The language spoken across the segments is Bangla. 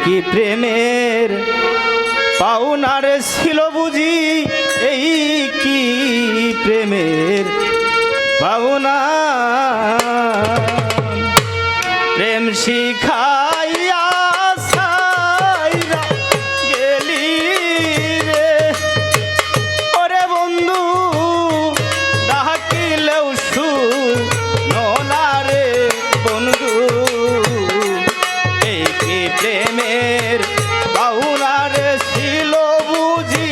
কি প্রেমের পাওনার ছিল বুঝি, এই কি প্রেমের পাওনা। প্রেম শিখাইয়া সাইরা গেলি রে, ওরে বন্ধু ডাকিলেও শুনো রে বন্ধু। এই কি প্রেমের পাওনার ছিল বুঝি,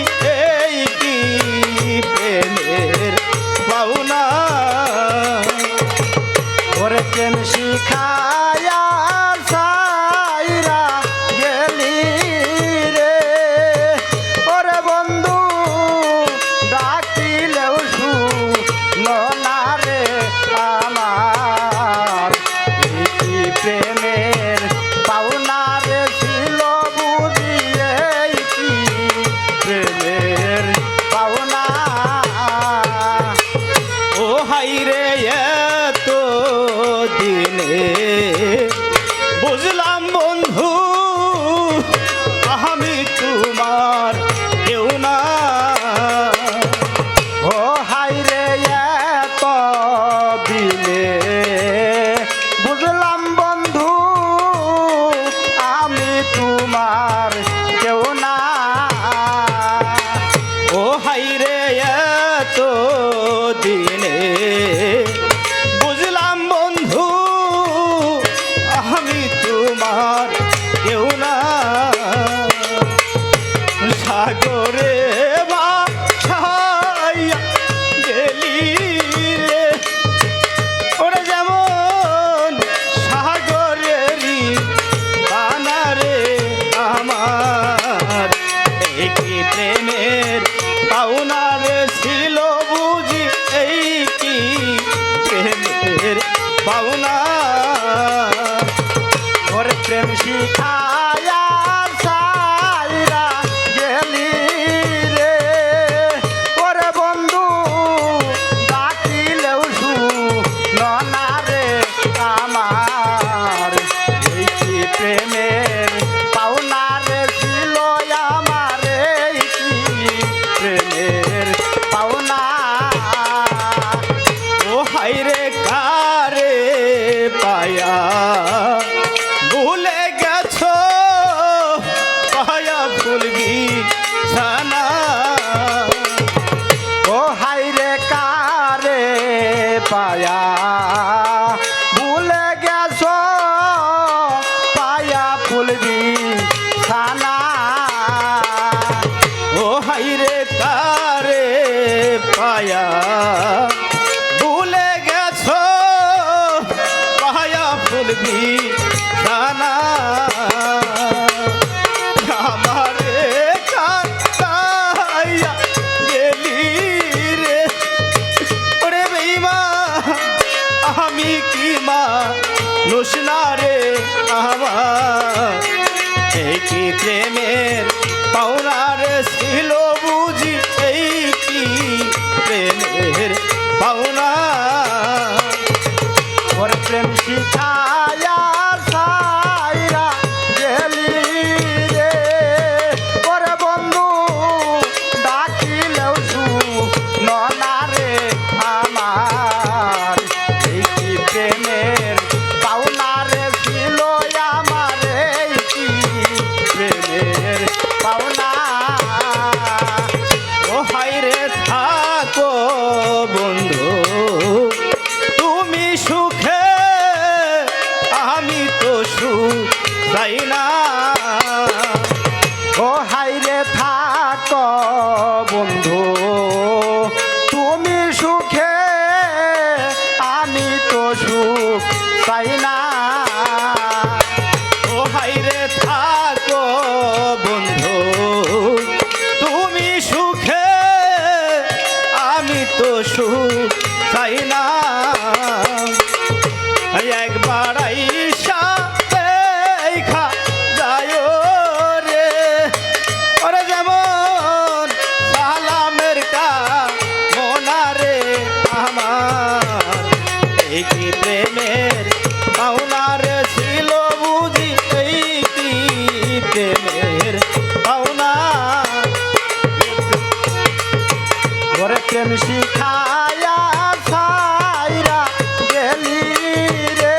এই কি প্রেমের পাওনা। ওরে প্রেম শিখায়া সাইরা গেলি রে, ওরে বন্ধু ডাকিলেও শুনো না রে আমার। এই কি প্রেমের পাওনার ছিল বুঝি, এই কি প্রেমের পাওনা। ও হাইরে এত দিনে বুঝলাম বন্ধু আমি তোমার কেউ না। ও হাইরে এত দিনে বুঝলাম বন্ধু আমি তোমার কেউ না। ও হাইরে এত দিনে বুঝলাম বন্ধু আমি তোমার কেউ না। সাগরে ভাসাইয়া গেলি রে, ওরে যেমন সাগরেরই বানারে আমার। এই কি প্রেমের পাওনার ছিল বুঝি, এই কি প্রেমের পাওনা। ওরে প্রেম শিখায়া সাইরা গেলি রে, ওরে বন্ধু ডাকিলেও শুনো না রে আমার। এই কি প্রেমের পাওনার ছিল আমার, এই কি প্রেমের পাওনা। ও হাইরে কারে পায়া ভুলে গেছো, পায়া ভুলবি সানা। ও হাইরে কারে পায়া ভুলে গেছো, পায়া ভুলবি সানা। ও হাইরে কারে পায়া ভুলে গেছো, পায়া ভুলবি সানা। আমারে কাটাইয়া গেলি রে, ওরে বেঈমান আমি কি মানুষ না রে আমার। এই কি প্রেমের পাওনার ছিল বুঝি, এই কি প্রেমের পাওনা। ওরে প্রেম শিখায়া সাইরা গেলি রে, ওরে বন্ধু ডাকিলেও শুনো না রে আমার। এই কি প্রেমের পাওনার ছিল আমার, এই কি প্রেমের পাওনা। ও হাইরে থাকো বন্ধু তুমি সুখে, আমি তো সুখ চাই না। ও হাইরে থাকো বন্ধু তুমি সুখে, আমি তো সুখ চাই না। ও হাইরে থাকো বন্ধু তুমি সুখে, আমি তো সুখ চাই না। একবার আইসা দেখা যায় রে, ওরে যেমন সালামের কা মোনারে আমার। এই কি প্রেমের পাওনার ছিল বুঝি, এই কি প্রেমের পাওনা ওরে প্রেম শিখায়া ছাইরা গেলি রে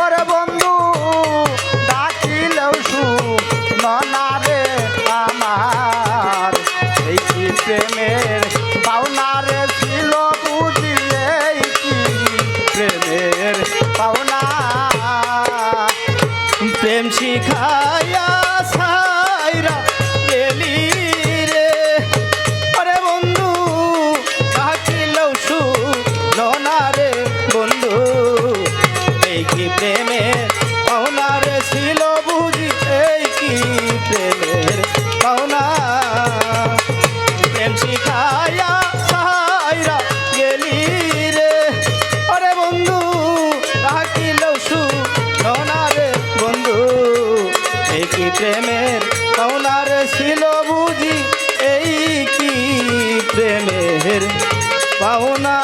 ওরে বন্ধু ডাকিলেও শুনা রে আমার এই কি প্রেমের পাওনা রে ছিল বুঝি এই কি প্রেমের পাওনা প্রেম শিখায়া ছাইরা গেলি রে ওরে বন্ধু ডাকিলেও শুনো না রে বন্ধু এই কি প্রেমের পাওনা রে ছিল বুঝি এই কি প্রেমের পাওনা প্রেম শিখায়া ছাইরা গেলি রে ওরে বন্ধু ডাকিলেও শুনো না রে বন্ধু এই কি প্রেমের পাওনা রে ছিল বুঝি এই কি প্রেমের পাওনা